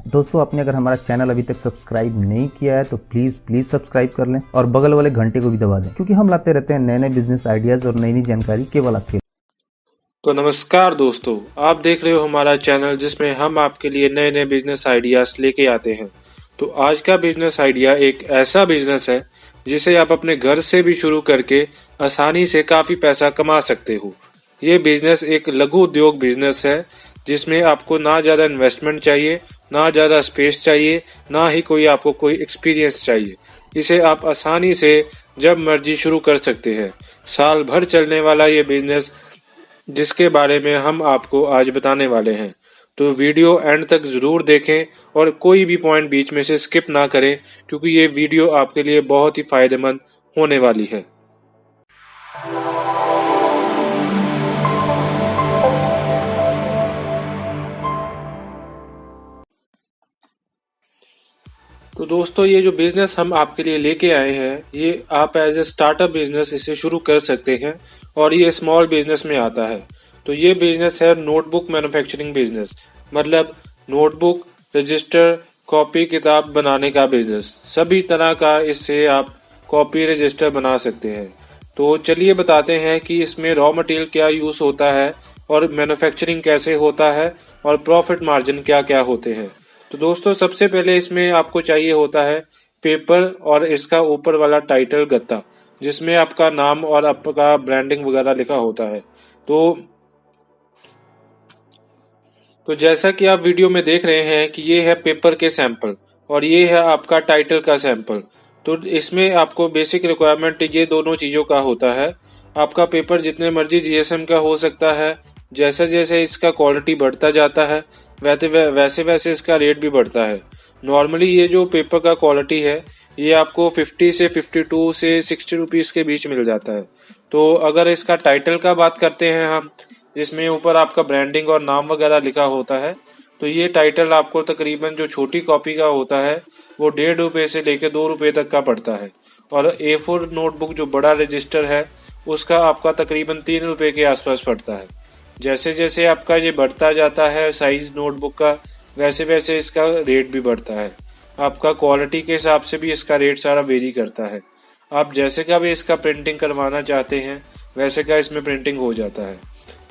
दोस्तों, आपने अगर हमारा चैनल अभी तक सब्सक्राइब नहीं किया है तो प्लीज सब्सक्राइब कर लें और बगल वाले घंटे को भी दबा दें, क्योंकि हम लाते रहते हैं नए नए बिजनेस आइडियाज और नई नई जानकारी केवल आपके लिए। तो नमस्कार दोस्तों, आप देख रहे हो हमारा चैनल जिसमें हम आपके लिए नए नए बिजनेस आइडियाज लेके आते हैं। तो आज का बिजनेस आइडिया एक ऐसा बिजनेस है जिसे आप अपने घर से भी शुरू करके आसानी से काफी पैसा कमा सकते हो। ये बिजनेस एक लघु उद्योग बिजनेस है जिसमें आपको ना ज्यादा इन्वेस्टमेंट चाहिए, ना ज्यादा स्पेस चाहिए, ना ही आपको कोई एक्सपीरियंस चाहिए। इसे आप आसानी से जब मर्जी शुरू कर सकते हैं। साल भर चलने वाला ये बिजनेस जिसके बारे में हम आपको आज बताने वाले हैं। तो वीडियो एंड तक जरूर देखें और कोई भी पॉइंट बीच में से स्किप ना करें, क्योंकि ये वीडियो आपके लिए बहुत ही फायदेमंद होने वाली है। तो दोस्तों, ये जो बिजनेस हम आपके लिए लेके आए हैं, ये आप एज ए स्टार्टअप बिजनेस इसे शुरू कर सकते हैं और ये स्मॉल बिजनेस में आता है। तो ये बिजनेस है नोटबुक मैन्युफैक्चरिंग बिजनेस, मतलब नोटबुक, रजिस्टर, कॉपी किताब बनाने का बिजनेस। सभी तरह का इससे आप कॉपी रजिस्टर बना सकते हैं। तो चलिए बताते हैं कि इसमें रॉ मटेरियल क्या यूज होता है और मैन्युफैक्चरिंग कैसे होता है और प्रॉफिट मार्जिन क्या क्या होते हैं। तो दोस्तों, सबसे पहले इसमें आपको चाहिए होता है पेपर और इसका ऊपर वाला टाइटल गत्ता, जिसमें आपका नाम और आपका ब्रांडिंग वगैरह लिखा होता है। तो जैसा कि आप वीडियो में देख रहे हैं कि ये है पेपर के सैंपल और ये है आपका टाइटल का सैंपल। तो इसमें आपको बेसिक रिक्वायरमेंट ये दोनों चीजों का होता है। आपका पेपर जितने मर्जी जीएसएम का हो सकता है। जैसे जैसे इसका क्वालिटी बढ़ता जाता है वैसे वैसे इसका रेट भी बढ़ता है। नॉर्मली ये जो पेपर का क्वालिटी है ये आपको 50 से 52 से 60 रुपीज के बीच मिल जाता है। तो अगर इसका टाइटल का बात करते हैं हम, जिसमें ऊपर आपका ब्रांडिंग और नाम वगैरह लिखा होता है, तो ये टाइटल आपको तकरीबन जो छोटी कॉपी का होता है वो 1.5 रुपए से लेकर 2 रुपए तक का पड़ता है। और A4 नोटबुक जो बड़ा रजिस्टर है उसका आपका तकरीबन 3 रुपए के आसपास पड़ता है। जैसे जैसे आपका ये बढ़ता जाता है साइज नोटबुक का, वैसे वैसे इसका रेट भी बढ़ता है। आपका क्वालिटी के हिसाब से भी इसका रेट सारा वेरी करता है। आप जैसे का भी इसका प्रिंटिंग करवाना चाहते हैं वैसे का इसमें प्रिंटिंग हो जाता है।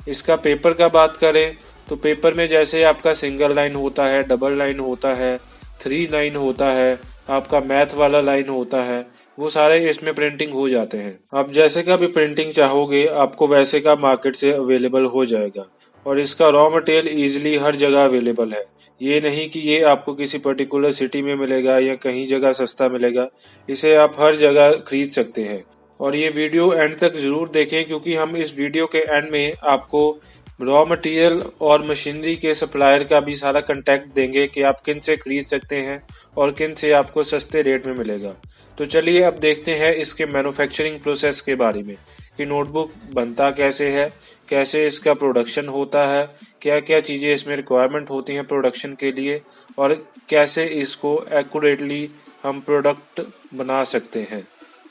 इसका पेपर का बात करें तो पेपर में जैसे आपका सिंगल लाइन होता है, डबल लाइन होता है, 3 लाइन होता है, आपका मैथ वाला लाइन होता है, वो सारे इसमें प्रिंटिंग हो जाते हैं। आप जैसे का भी प्रिंटिंग चाहोगे आपको वैसे का मार्केट से अवेलेबल हो जाएगा। और इसका रॉ मटेरियल इजीली हर जगह अवेलेबल है। ये नहीं कि ये आपको किसी पर्टिकुलर सिटी में मिलेगा या कहीं जगह सस्ता मिलेगा। इसे आप हर जगह खरीद सकते हैं। और ये वीडियो एंड तक जरूर देखें, क्योंकि हम इस वीडियो के एंड में आपको रॉ मटेरियल और मशीनरी के सप्लायर का भी सारा कांटेक्ट देंगे कि आप किन से खरीद सकते हैं और किन से आपको सस्ते रेट में मिलेगा। तो चलिए अब देखते हैं इसके मैन्युफैक्चरिंग प्रोसेस के बारे में कि नोटबुक बनता कैसे है, कैसे इसका प्रोडक्शन होता है, क्या क्या चीज़ें इसमें रिक्वायरमेंट होती हैं प्रोडक्शन के लिए, और कैसे इसको एक्यूरेटली हम प्रोडक्ट बना सकते हैं।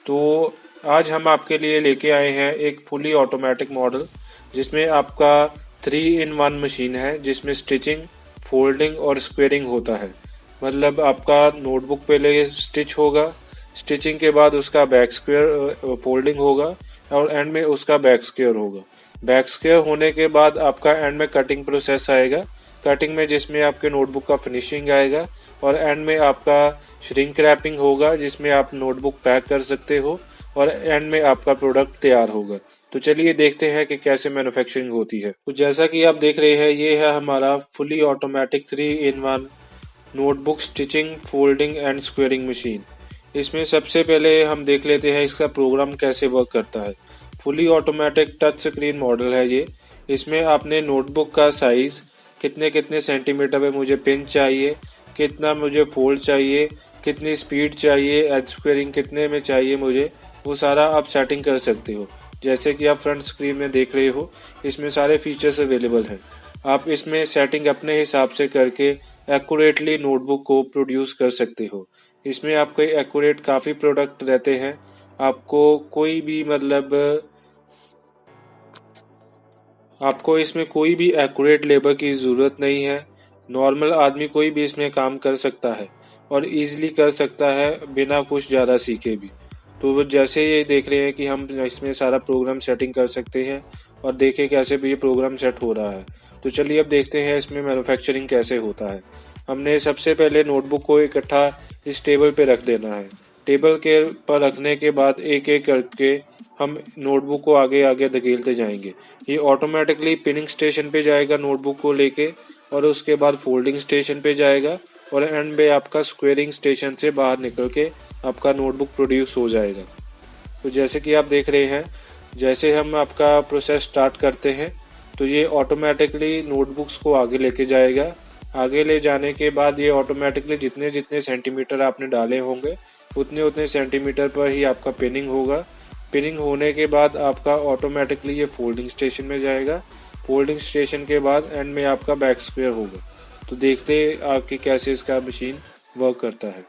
तो आज हम आपके लिए लेके आए हैं एक फुली ऑटोमेटिक मॉडल, जिसमें आपका 3-in-1 मशीन है, जिसमें स्टिचिंग, फोल्डिंग और स्क्वेयरिंग होता है। मतलब आपका नोटबुक पहले स्टिच होगा, स्टिचिंग के बाद उसका बैक स्क्वेयर फोल्डिंग होगा और एंड में उसका बैक स्क्वेयर होगा। बैक स्क्वेयर होने के बाद आपका एंड में कटिंग प्रोसेस आएगा। कटिंग में जिसमें आपके नोटबुक का फिनिशिंग आएगा और एंड में आपका श्रिंक रैपिंग होगा, जिसमें आप नोटबुक पैक कर सकते हो और एंड में आपका प्रोडक्ट तैयार होगा। तो चलिए देखते हैं कि कैसे मैन्युफैक्चरिंग होती है। तो जैसा कि आप देख रहे हैं, ये है हमारा fully automatic 3-in-1 notebook stitching, folding and squaring machine. इसमें सबसे पहले हम देख लेते हैं इसका प्रोग्राम कैसे वर्क करता है। Fully automatic touch screen model है ये। इसमें आपने नोटबुक का साइज, कितने कितने सेंटीमीटर में मुझे पिन चाहिए, कितना मुझे फोल्ड चाहिए, कितनी स्पीड चाहिए, एज स्क्वेयरिंग कितने में चाहिए मुझे, वो सारा आप सेटिंग कर सकते हो। जैसे कि आप फ्रंट स्क्रीन में देख रहे हो, इसमें सारे फीचर्स अवेलेबल हैं। आप इसमें सेटिंग अपने हिसाब से करके एक्यूरेटली नोटबुक को प्रोड्यूस कर सकते हो। इसमें आपके एक्यूरेट काफ़ी प्रोडक्ट रहते हैं। आपको इसमें कोई भी एक्यूरेट लेबर की ज़रूरत नहीं है। नॉर्मल आदमी कोई भी इसमें काम कर सकता है और इजीली कर सकता है बिना कुछ ज़्यादा सीखे भी। तो वो जैसे ये देख रहे हैं कि हम इसमें सारा प्रोग्राम सेटिंग कर सकते हैं और देखें कैसे भी ये प्रोग्राम सेट हो रहा है। तो चलिए अब देखते हैं इसमें मैन्युफैक्चरिंग कैसे होता है। हमने सबसे पहले नोटबुक को इकट्ठा इस टेबल पे रख देना है। टेबल के पर रखने के बाद एक एक करके हम नोटबुक को आगे आगे धकेलते जाएंगे। ये ऑटोमेटिकली पिनिंग स्टेशन पे जाएगा नोटबुक को लेके, और उसके बाद फोल्डिंग स्टेशन पे जाएगा, और एंड में आपका स्क्वेयरिंग स्टेशन से बाहर निकल के आपका नोटबुक प्रोड्यूस हो जाएगा। तो जैसे कि आप देख रहे हैं, जैसे हम आपका प्रोसेस स्टार्ट करते हैं तो ये ऑटोमेटिकली नोटबुक्स को आगे लेके जाएगा। आगे ले जाने के बाद ये ऑटोमेटिकली जितने जितने सेंटीमीटर आपने डाले होंगे उतने उतने सेंटीमीटर पर ही आपका पिनिंग होगा। पिनिंग होने के बाद आपका ऑटोमेटिकली ये फोल्डिंग स्टेशन में जाएगा। फोल्डिंग स्टेशन के बाद एंड में आपका बैक स्क्वेयर होगा। तो देखते हैं आपके कैसे इसका मशीन वर्क करता है।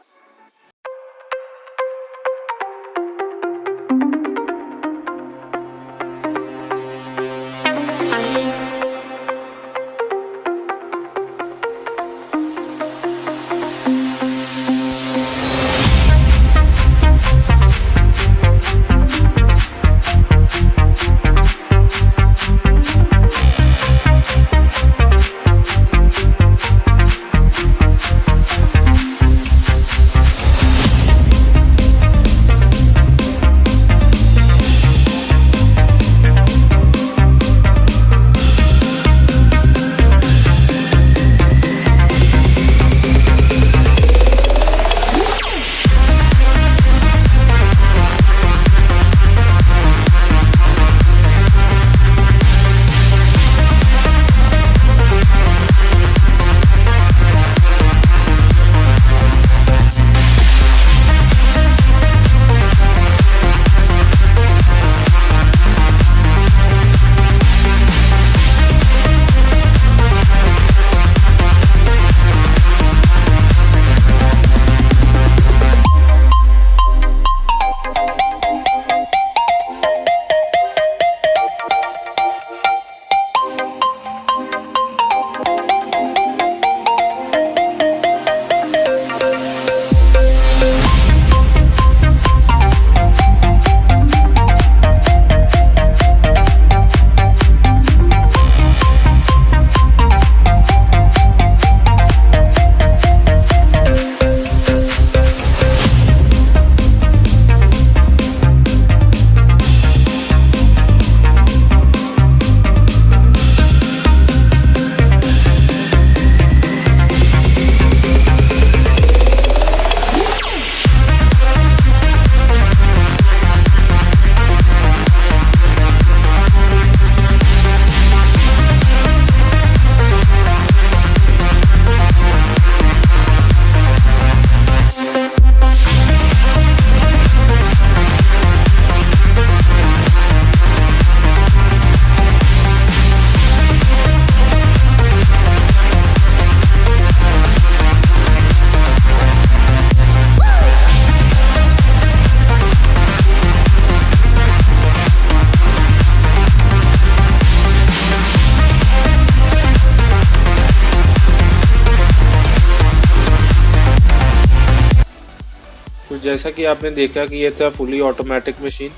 तो जैसा कि आपने देखा कि ये था फुली ऑटोमेटिक मशीन,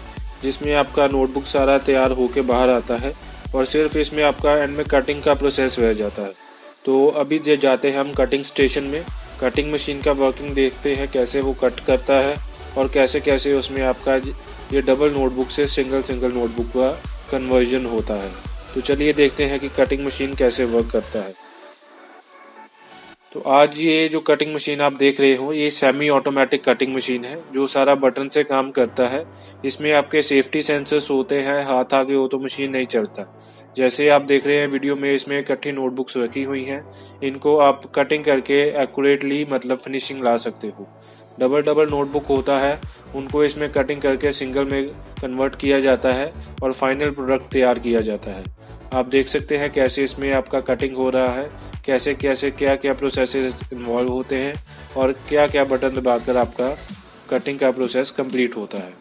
जिसमें आपका नोटबुक सारा तैयार होके बाहर आता है और सिर्फ इसमें आपका एंड में कटिंग का प्रोसेस रह जाता है। तो अभी जाते हैं हम कटिंग स्टेशन में। कटिंग मशीन का वर्किंग देखते हैं कैसे वो कट करता है और कैसे कैसे उसमें आपका ये डबल नोटबुक से सिंगल नोटबुक का कन्वर्जन होता है। तो चलिए देखते हैं कि कटिंग मशीन कैसे वर्क करता है। तो आज ये जो कटिंग मशीन आप देख रहे हो, ये सेमी ऑटोमेटिक कटिंग मशीन है जो सारा बटन से काम करता है। इसमें आपके सेफ्टी सेंसर्स होते हैं, हाथ आगे हो तो मशीन नहीं चलता। जैसे आप देख रहे हैं वीडियो में, इसमें इकट्ठी नोटबुक्स रखी हुई हैं। इनको आप कटिंग करके एक्यूरेटली मतलब फिनिशिंग ला सकते हो। डबल नोटबुक होता है, उनको इसमें कटिंग करके सिंगल में कन्वर्ट किया जाता है और फाइनल प्रोडक्ट तैयार किया जाता है। आप देख सकते हैं कैसे इसमें आपका कटिंग हो रहा है, कैसे कैसे क्या क्या प्रोसेसेस इन्वॉल्व होते हैं और क्या क्या बटन दबाकर आपका कटिंग का प्रोसेस कंप्लीट होता है।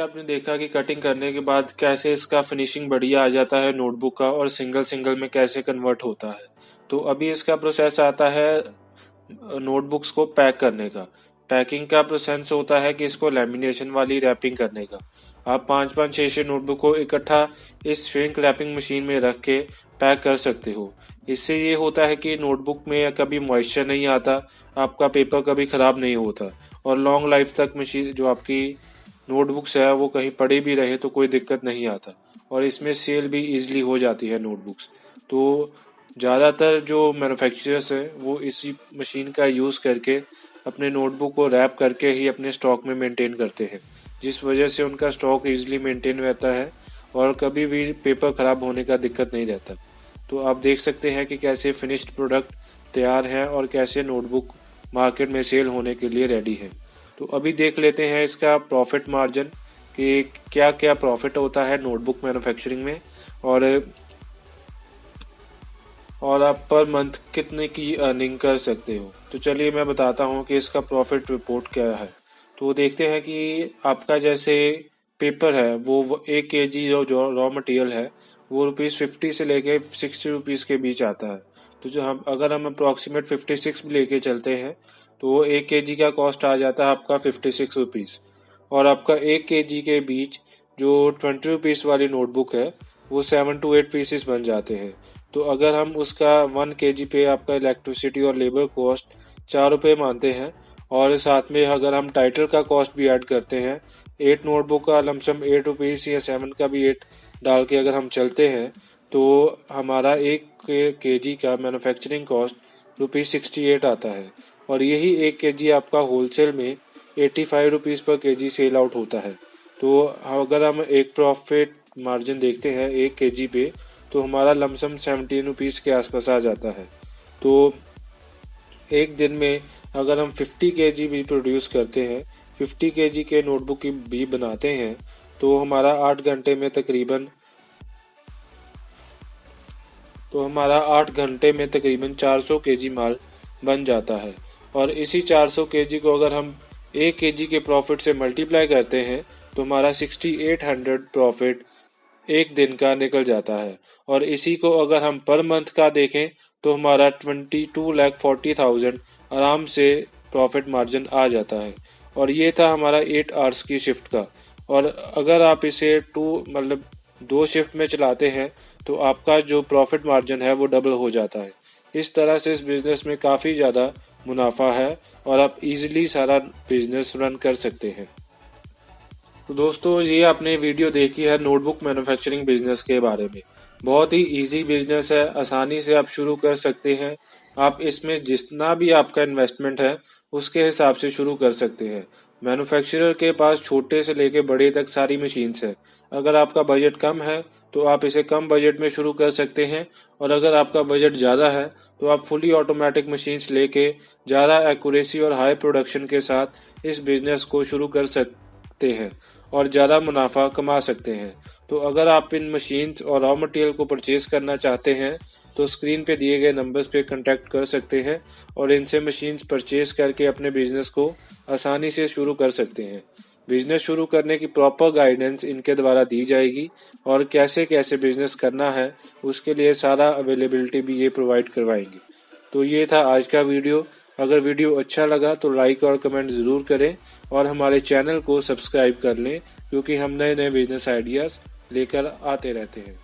आपने देखा कि कटिंग करने के बाद कैसे इसका फिनिशिंग बढ़िया आ जाता है नोटबुक का और सिंगल सिंगल में कैसे कन्वर्ट होता है। तो अभी इसका प्रोसेस आता है नोटबुक्स को पैक करने का। पैकिंग का प्रोसेस होता है कि इसको लैमिनेशन वाली रैपिंग करने का। आप 5-5 6-6 नोटबुक को इकट्ठा इस श्रिंक रैपिंग मशीन में रख के पैक कर सकते हो। इससे ये होता है कि नोटबुक में कभी मॉइस्चर नहीं आता, आपका पेपर कभी ख़राब नहीं होता और लॉन्ग लाइफ तक मशीन जो आपकी नोटबुक्स है वो कहीं पड़ी भी रहे तो कोई दिक्कत नहीं आता और इसमें सेल भी ईजिली हो जाती है नोटबुक्स। तो ज़्यादातर जो मैन्युफैक्चरर्स हैं वो इसी मशीन का यूज़ करके अपने नोटबुक को रैप करके ही अपने स्टॉक में मेंटेन करते हैं, जिस वजह से उनका स्टॉक ईजिली मेंटेन रहता है और कभी भी पेपर ख़राब होने का दिक्कत नहीं रहता। तो आप देख सकते हैं कि कैसे फिनिश्ड प्रोडक्ट तैयार है और कैसे नोटबुक मार्केट में सेल होने के लिए रेडी है। तो अभी देख लेते हैं इसका प्रॉफिट मार्जिन कि क्या क्या प्रॉफिट होता है नोटबुक मैन्युफैक्चरिंग में और आप पर मंथ कितने की अर्निंग कर सकते हो। तो चलिए मैं बताता हूँ कि इसका प्रॉफिट रिपोर्ट क्या है। तो देखते हैं कि आपका जैसे पेपर है वो 1 kg जो रॉ मटेरियल है वो ₹50 से लेके ₹60 के बीच आता है। तो जो हम अगर हम अप्रॉक्सीमेट 56 भी लेके चलते हैं तो 1 kg का कॉस्ट आ जाता है आपका ₹56 और आपका 1 kg के बीच जो ₹20 वाली नोटबुक है वो 7 to 8 पीसेस बन जाते हैं। तो अगर हम उसका 1 kg पे आपका इलेक्ट्रिसिटी और लेबर कॉस्ट ₹4 मानते हैं और साथ में अगर हम टाइटल का कॉस्ट भी ऐड करते हैं 8 नोटबुक का लमसम ₹8 या 7 का भी 8 डाल के अगर हम चलते हैं तो हमारा 1 kg का मैन्युफैक्चरिंग कॉस्ट ₹68 आता है और यही 1 kg आपका होलसेल में ₹85 पर kg सेल आउट होता है। तो अगर हम एक प्रॉफिट मार्जिन देखते हैं 1 kg पे तो हमारा लमसम ₹17 के आसपास आ जाता है। तो एक दिन में अगर हम 50 kg भी प्रोड्यूस करते हैं, 50 kg के नोटबुक भी बनाते हैं तो हमारा 8 घंटे में तकरीबन 400 kg माल बन जाता है और इसी 400 kg को अगर हम 1 kg के प्रॉफिट से मल्टीप्लाई करते हैं तो हमारा 6800 प्रॉफिट एक दिन का निकल जाता है और इसी को अगर हम पर मंथ का देखें तो हमारा 22,40,000 आराम से प्रॉफिट मार्जिन आ जाता है। और ये था हमारा 8 आवर्स की शिफ्ट का और अगर आप इसे 2 शिफ्ट में चलाते हैं तो आपका जो प्रॉफिट मार्जिन है वो डबल हो जाता है। इस तरह से इस बिज़नेस में काफ़ी ज़्यादा मुनाफा है और आप इजीली सारा बिज़नेस रन कर सकते हैं। तो दोस्तों ये आपने वीडियो देखी है नोटबुक मैन्युफैक्चरिंग बिजनेस के बारे में। बहुत ही इजी बिजनेस है, आसानी से आप शुरू कर सकते हैं। आप इसमें जितना भी आपका इन्वेस्टमेंट है उसके हिसाब से शुरू कर सकते हैं। मैन्युफैक्चरर के पास छोटे से लेके बड़े तक सारी मशीन्स है। अगर आपका बजट कम है तो आप इसे कम बजट में शुरू कर सकते हैं और अगर आपका बजट ज़्यादा है तो आप फुली ऑटोमेटिक मशीन्स लेके ज़्यादा एक्यूरेसी और हाई प्रोडक्शन के साथ इस बिज़नेस को शुरू कर सकते हैं और ज़्यादा मुनाफा कमा सकते हैं। तो अगर आप इन मशीन्स और रॉ मटेरियल को परचेज करना चाहते हैं तो स्क्रीन पे दिए गए नंबर्स पे कांटेक्ट कर सकते हैं और इनसे मशीन्स परचेज करके अपने बिजनेस को आसानी से शुरू कर सकते हैं। बिजनेस शुरू करने की प्रॉपर गाइडेंस इनके द्वारा दी जाएगी और कैसे कैसे बिजनेस करना है उसके लिए सारा अवेलेबिलिटी भी ये प्रोवाइड करवाएंगे। तो ये था आज का वीडियो। अगर वीडियो अच्छा लगा तो लाइक और कमेंट ज़रूर करें और हमारे चैनल को सब्सक्राइब कर लें क्योंकि हम नए नए बिजनेस आइडियाज़ लेकर आते रहते हैं।